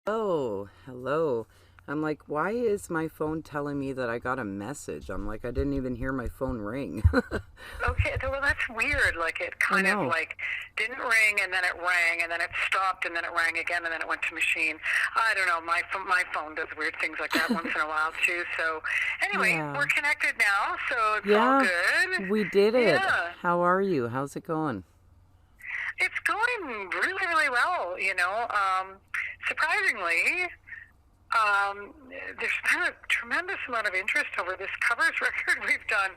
Oh, hello. I'm like, why is my phone telling me that I got a message? I'm like, I didn't even hear my phone ring. Okay, well that's weird. Like it I kind of know. like didn't ring and then it rang and then it stopped and then it rang again and then it went to machine. I don't know. My phone does weird things like that once in a while too. So anyway, Yeah. we're connected now, so it's all Yeah, good. we did it. Yeah, How are you? How's it going? it's going really really well. Surprisingly, there's been a tremendous amount of interest over this covers record we've done.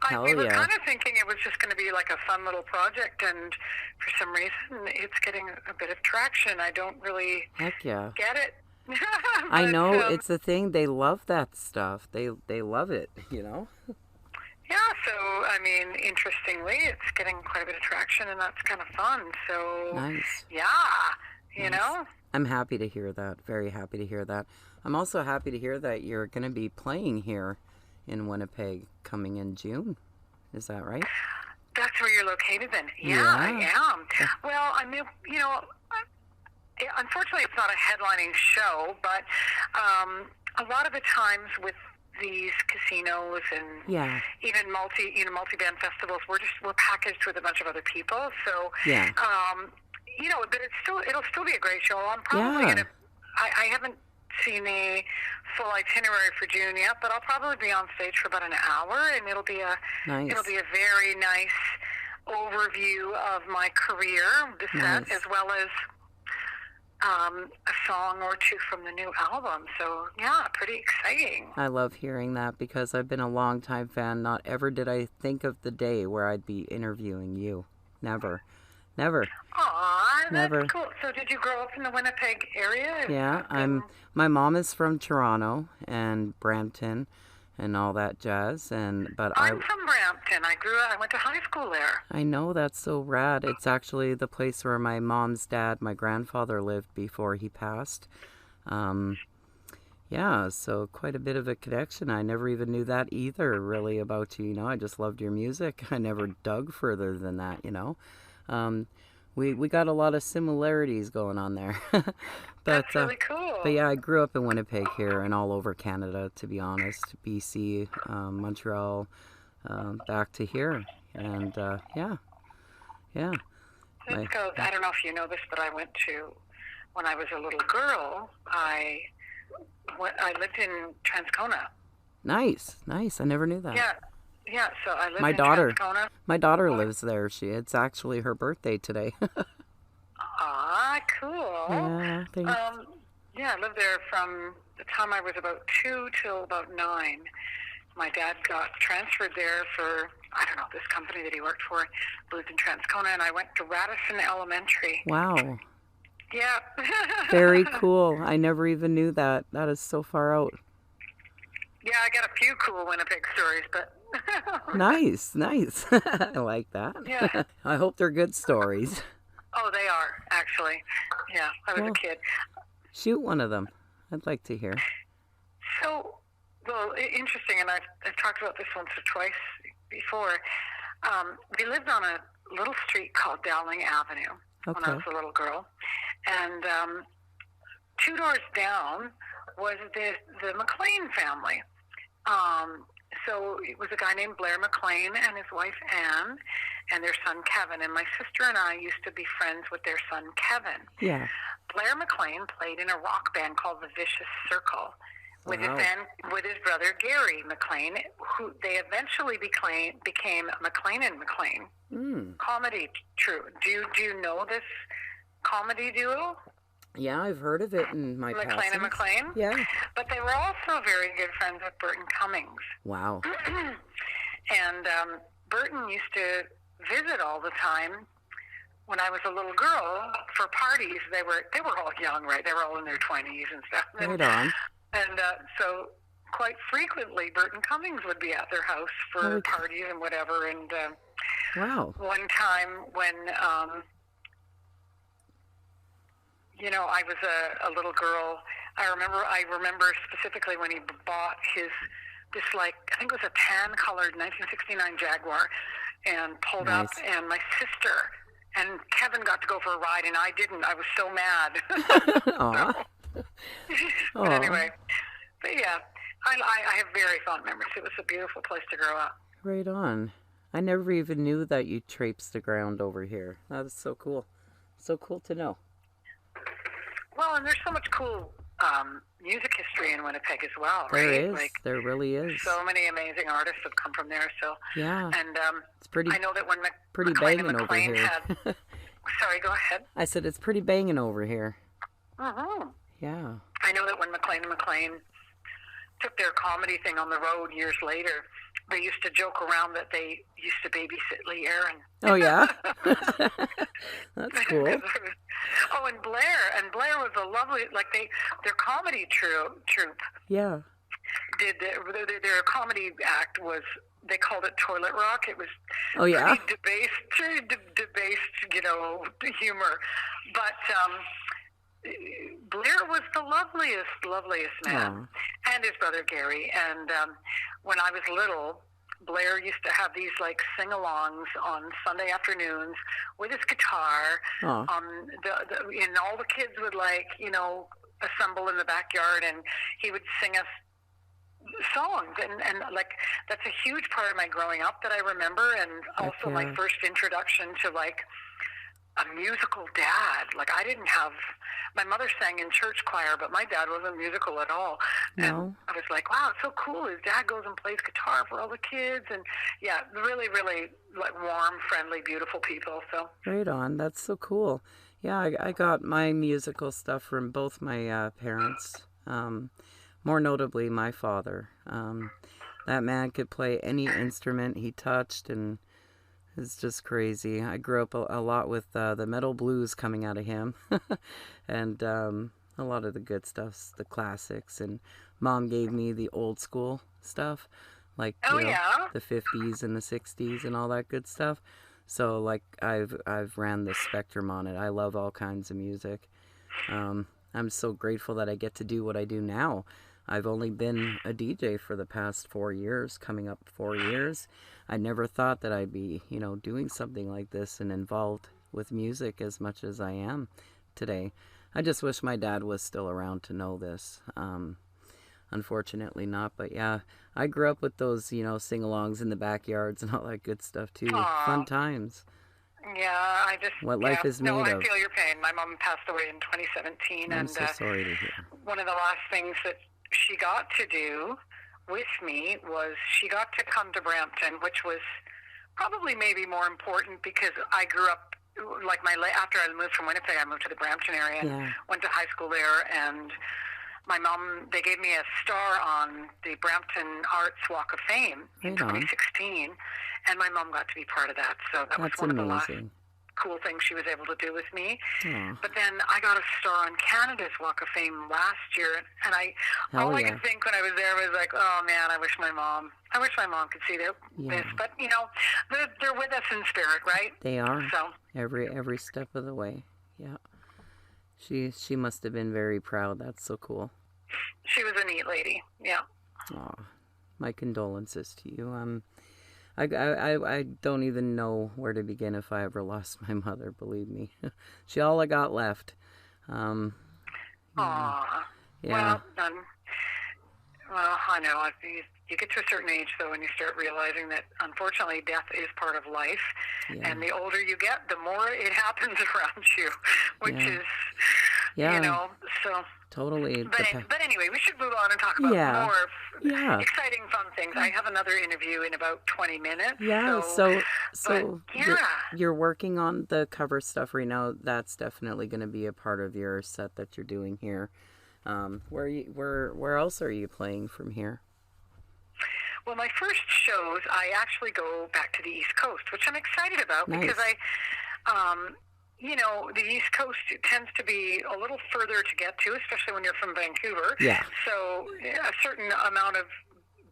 We Hell were yeah. kind of thinking it was just going to be like a fun little project, and for some reason, it's getting a bit of traction. I don't really Heck yeah. get it, I but know it's the thing. They love that stuff. They love it. yeah. So I mean, interestingly, it's getting quite a bit of traction, and that's kind of fun. So Nice. yeah, you Nice. know. I'm happy to hear that. Very happy to hear that. I'm also happy to hear that you're going to be playing here in Winnipeg coming in June. Is that right? That's where you're located then. Yeah, I Yeah. am. Well, I mean, unfortunately, it's not a headlining show, but a lot of the times with these casinos and Yeah. even multi-band festivals, we're packaged with a bunch of other people. So, Yeah. but it'll still be a great show. I'm probably Yeah. gonna. I haven't seen the full itinerary for June yet, but I'll probably be on stage for about an hour, and it'll Nice. be a very nice overview of my career, the set, as Nice. well as a song or two from the new album. So yeah, pretty exciting. I love hearing that because I've been a long time fan. Not ever did I think of the day where I'd be interviewing you. Never. Never. Aw, that's Never. cool. So did you grow up in the Winnipeg area? Is Yeah, that I'm my mom is from Toronto and Brampton and all that jazz and but I I'm from Brampton. I went to high school there. I know that's so rad. It's actually the place where my mom's dad, my grandfather lived before he passed. Um yeah, so quite a bit of a connection. I never even knew that either really about you. I just loved your music. I never dug further than that. Um, we got a lot of similarities going on there. That's but uh, really cool. but yeah, I grew up in Winnipeg here and all over Canada, to be honest. BC, Montreal, back to here, and yeah, yeah. Let's My go. I don't know if you know this, but when I was a little girl, I lived in Transcona. nice, nice. I never knew that. Yeah, yeah. So I lived My in daughter, Transcona. my daughter lives there. It's actually her birthday today. Ah, cool. Yeah, thanks. Yeah, I lived there from the time I was about 2 till about 9. My dad got transferred there for, I don't know, this company that he worked for, lived in Transcona, and I went to Radisson Elementary. Wow. Yeah. Very cool. I never even knew that. That is so far out. Yeah, I got a few cool Winnipeg stories, but Nice, nice. I like yeah. that. I hope they're good stories. Oh, they are, actually. Yeah, I was a Well, kid. shoot one of them. I'd like to hear. So, well, interesting, and I've talked about this once or twice before. We lived on a little street called Dowling Avenue when I Okay. was a little girl, and two doors down was the McLean family. So it was a guy named Blair McLean and his wife Anne and their son Kevin. And my sister and I used to be friends with their son Kevin. Yeah. Blair McLean played in a rock band called the Vicious Circle with Wow. with his brother Gary McLean, who they eventually became McLean and McLean comedy. True. Do you know this comedy duo? Yeah, I've heard of it in my McLean and passings. McLean? Yeah. But they were also very good friends with Burton Cummings. Wow. And Burton used to visit all the time when I was a little girl for parties. They were all young, right? They were all in their 20s and stuff. Right on. And so quite frequently, Burton Cummings would be at their house for Okay. parties and whatever. And Wow. one time when I was a little girl. I remember specifically when he bought this, like, I think it was a tan-colored 1969 Jaguar, and pulled up, Nice. and my sister and Kevin got to go for a ride, and I didn't. I was so mad. Aw. But Oh, anyway, but yeah, I have very fond memories. It was a beautiful place to grow up. right on. I never even knew that you traipsed the ground over here. That is so cool. So cool to know. Well, and there's so much cool music history in Winnipeg as well, There right? Like is. There really is. so many amazing artists have come from there. So, Yeah. and It's pretty I know that when pretty McLean and banging over McLean here. had, sorry, go ahead. I said it's pretty banging over here. Hmm. Yeah. I know that when McLean and McLean took their comedy thing on the road years later, they used to joke around that they used to babysit Lee Aaron. Oh yeah. That's cool. Oh, and Blair was a lovely, like their comedy troupe Yeah. did their comedy act was, they called it Toilet Rock. It was Oh yeah. pretty debased, humor, but Blair was the loveliest man, Oh. and his brother Gary. And when I was little, Blair used to have these like sing-alongs on Sunday afternoons with his guitar. Oh. And all the kids would assemble in the backyard, and he would sing us songs, and like that's a huge part of my growing up that I remember, and also my first introduction to like a musical dad. Like I didn't have, my mother sang in church choir, but my dad wasn't musical at all. No. And I was like, wow, it's so cool. His dad goes and plays guitar for all the kids, and yeah, really, really like warm, friendly, beautiful people. So Right on. That's so cool. Yeah, I got my musical stuff from both my parents. More notably, my father. That man could play any instrument he touched, and it's just crazy. I grew up a lot with the metal blues coming out of him, and a lot of the good stuff, the classics. And Mom gave me the old school stuff, like the 50s and the 60s and all that good stuff. So like I've ran the spectrum on it. I love all kinds of music. I'm so grateful that I get to do what I do now. I've only been a DJ for the past 4 years, coming up 4 years. I never thought that I'd be, doing something like this and involved with music as much as I am today. I just wish my dad was still around to know this. Unfortunately not, but yeah, I grew up with those, sing-alongs in the backyards and all that good stuff too. aww. Fun times. Yeah, What life is made no, I of. feel your pain. My mom passed away in 2017, I'm and so sorry to hear. one of the last things that she got to do with me was she got to come to Brampton, which was probably maybe more important because I grew up, like after I moved from Winnipeg, I moved to the Brampton area and went to high school there, and my mom, they gave me a star on the Brampton Arts Walk of Fame in 2016, and my mom got to be part of that. So that was one of the last cool things she was able to do with me. But then I got a star on Canada's Walk of Fame last year, and all I could think when I was there was like, oh man, I wish my mom could see this. But they're with us in spirit, right? They are. So every step of the way. Yeah. She must have been very proud. That's so cool. She was a neat lady. Yeah. Aw, my condolences to you. I don't even know where to begin if I ever lost my mother. Believe me, she all I got left. Aw. Yeah. Well, I know. You get to a certain age, though, and you start realizing that, unfortunately, death is part of life. Yeah. And the older you get, the more it happens around you, which is, so... Totally. But anyway, we should move on and talk about more exciting, fun things. I have another interview in about 20 minutes. Yeah, so you're working on the cover stuff right now. That's definitely going to be a part of your set that you're doing here. Where else are you playing from here? Well, my first shows, I actually go back to the East Coast, which I'm excited about because the East Coast tends to be a little further to get to, especially when you're from Vancouver. Yeah. So a certain amount of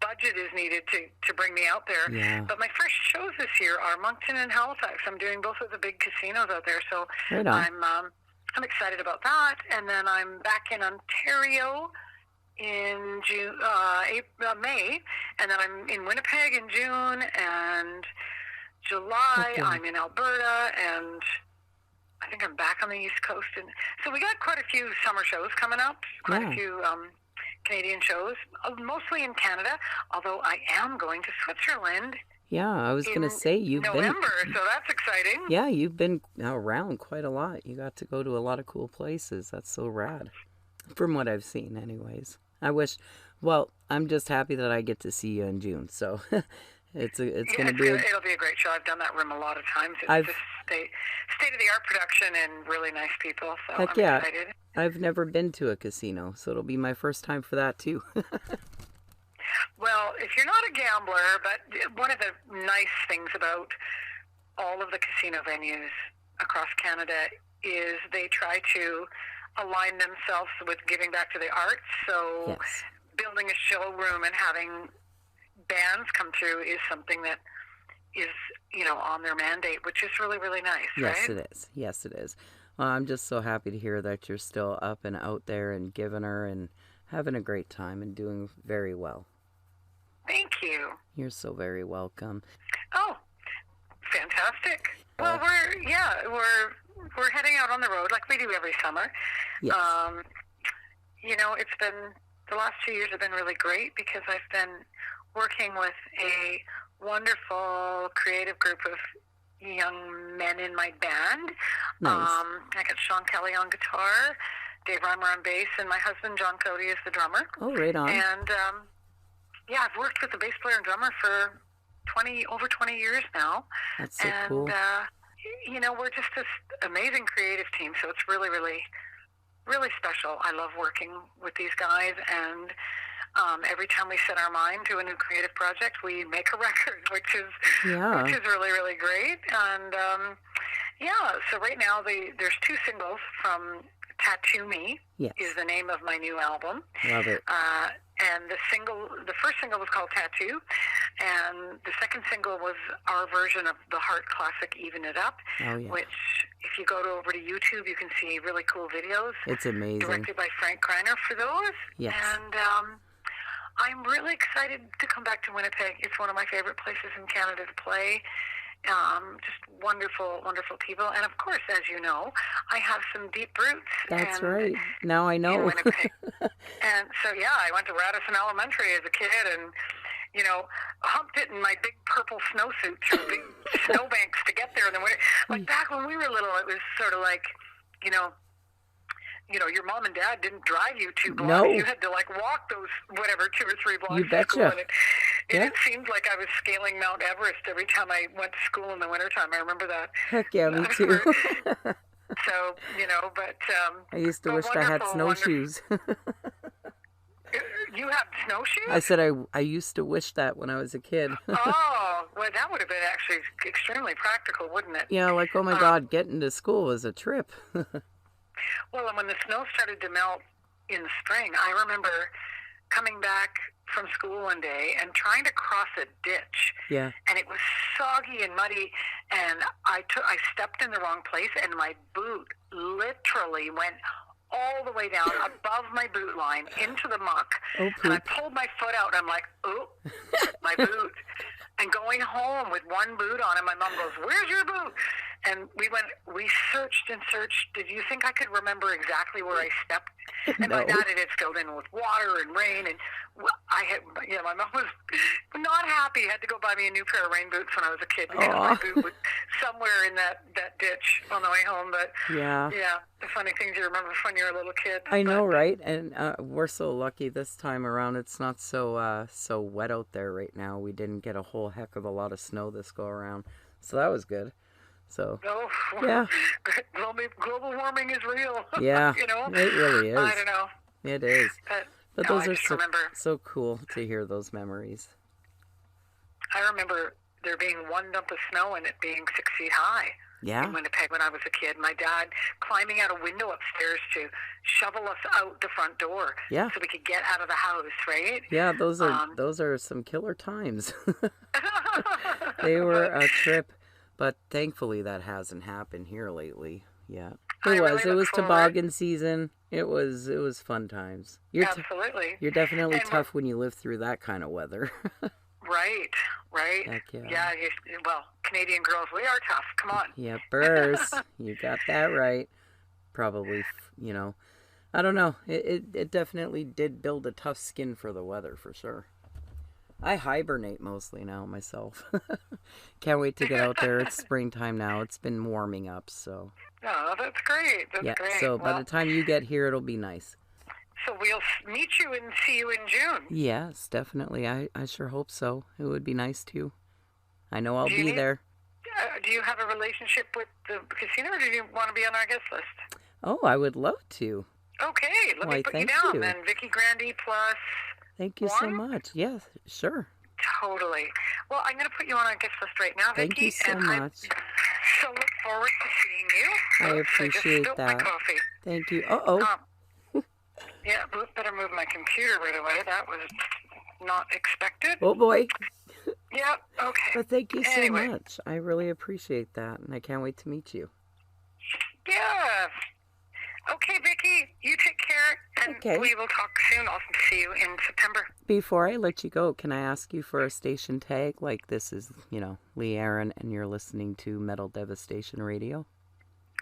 budget is needed to bring me out there. Yeah. But my first shows this year are Moncton and Halifax. I'm doing both of the big casinos out there, so I'm excited about that. And then I'm back in Ontario in May, and then I'm in Winnipeg in June, and July I'm in Alberta, and I think I'm back on the East Coast, and so we got quite a few summer shows coming up. Quite a Yeah. few Canadian shows, mostly in Canada. Although I am going to Switzerland Yeah, I was in gonna say November, so that's exciting. yeah, you've been around quite a lot. You got to go to a lot of cool places. That's so rad. From what I've seen, anyways. I wish, well, I'm just happy that I get to see you in June. So it's Yeah, gonna be it'll be a great show. I've done that room a lot of times. It's I've just state of the art production and really nice people. So heck I'm yeah. excited. I've never been to a casino, so it'll be my first time for that too. Well, if you're not a gambler, but one of the nice things about all of the casino venues across Canada is they try to align themselves with giving back to the arts. So Yes. building a showroom and having bands come through is something that is, on their mandate, which is really, really nice, Yes, right? it is. Yes, it is. Well, I'm just so happy to hear that you're still up and out there and giving her and having a great time and doing very well. Thank you. You're so very welcome. Oh, fantastic. Well, we're heading out on the road like we do every summer. Yes. It's been the last 2 years have been really great because I've been working with a wonderful creative group of young men in my band. Nice. I got Sean Kelly on guitar, Dave Reimer on bass, and my husband John Cody is the drummer. Oh, right on. And I've worked with the bass player and drummer for over 20 years now. That's so And cool. we're just this amazing creative team, so it's really, really, really special. I love working with these guys, and every time we set our mind to a new creative project, we make a record, which is Yeah. really, really great. And so right now there's 2 singles from Tattoo Me Yes. is the name of my new album. Love it. And the first single was called Tattoo, and the second single was our version of the Heart classic Even It Up, Oh, yeah. which if you go over to YouTube, you can see really cool videos It's amazing. directed by Frank Greiner for those. Yes. And I'm really excited to come back to Winnipeg. It's one of my favorite places in Canada to play. Just wonderful, wonderful people. And of course, as you know, I have some deep roots. That's and right. Now I in know. Winnipeg. And so, I went to Radisson Elementary as a kid and, humped it in my big purple snowsuit through big snowbanks to get there in the winter. Like back when we were little, it was sort of like, your mom and dad didn't drive you 2 blocks. No. You had to walk those 2 or 3 blocks You to betcha. school. And Yeah. it seemed like I was scaling Mount Everest every time I went to school in the wintertime. I remember that. Heck yeah, me too. So, but I used to but wish I had wonderful, snowshoes. You have snowshoes? I said I used to wish that when I was a kid. Oh, well, that would have been actually extremely practical, wouldn't it? Yeah, like, oh my God, getting to school was a trip. Well, and when the snow started to melt in the spring, I remember coming back from school one day and trying to cross a ditch. Yeah. And it was soggy and muddy, and I stepped in the wrong place, and my boot literally went all the way down above my boot line into the muck. Oh, And I poop. pulled my foot out, and I'm like, oh, my boot. And going home with one boot on, and my mom goes, where's your boot? And we searched and searched. Did you think I could remember exactly where I stepped? And No. by that, it had filled in with water and rain. And my mom was not happy. Had to go buy me a new pair of rain boots when I was a kid because Aw. my boot was somewhere in that ditch on the way home. But Yeah. the funny things you remember from when you're a little kid. I know, right? And we're so lucky this time around. It's not so wet out there right now. We didn't get a whole heck of a lot of snow this go around, so that was good. So Oh, Yeah. global warming is real. yeah, You know? it really is. I don't know. It is. But No, those I are just so remember. so cool to hear those memories. I remember there being one dump of snow and it being 6 feet high Yeah. in Winnipeg when I was a kid. My dad climbing out a window upstairs to shovel us out the front door Yeah. so we could get out of the house, right? Yeah, those Um, are some killer times. They were a trip, but thankfully that hasn't happened here lately. Yeah. I It really was. It look was forward- toboggan season. It was fun times. You're Absolutely. you're definitely And tough when you live through that kind of weather. Right, right. Heck yeah. Yeah, well, Canadian girls, we are tough. Come on. Yeah, Burrs. You got that right. Probably, I don't know. It definitely did build a tough skin for the weather, for sure. I hibernate mostly now myself. Can't wait to get out there. It's springtime now. It's been warming up, so. Oh, that's great. That's Yeah, great. so by the time you get here, it'll be nice. So we'll meet you and see you in June. Yes, definitely. I sure hope so. It would be nice too. I know I'll be there. Do you have a relationship with the casino, or do you want to be on our guest list? Oh, I would love to. Okay, let me put you down then. Vicky Grandy plus Thank you so much. Yes, sure. Totally. Well, I'm going to put you on our guest list right now, Vicky. Thank you so much. I so look forward to seeing you. I appreciate I just that. My coffee. Thank you. Uh-oh. Yeah, better move my computer right away. That was not expected. Oh, boy. Yep, okay. But thank you so much. I really appreciate that, and I can't wait to meet you. Yeah. Okay, Vicky, you take care, and we will talk soon. I'll see you in September. Before I let you go, can I ask you for a station tag? Like, this is, Lee Aaron, and you're listening to Metal Devastation Radio?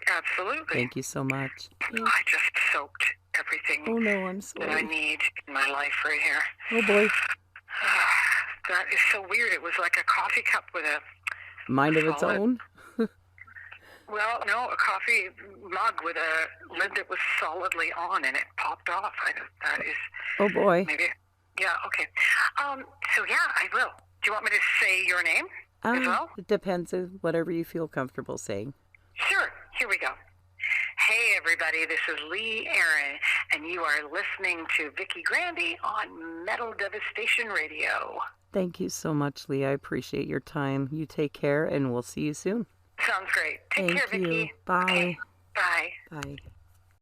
Absolutely. Thank you so much. I just soaked everything I'm sorry. that I need in my life right here. Oh, boy. That is so weird. It was like a coffee cup with a mind of its own? Well, no, a coffee mug with a lid that was solidly on, and it popped off. That is... Oh, boy. Maybe... Yeah, okay. So, yeah, I will. Do you want me to say your name as well? It depends on whatever you feel comfortable saying. Sure. Here we go. Hey, everybody. This is Lee Aaron, and you are listening to Vicky Grandy on Metal Devastation Radio. Thank you so much, Lee. I appreciate your time. You take care, and we'll see you soon. Sounds great. Take care, Vicky. Bye. Okay. Bye. Bye.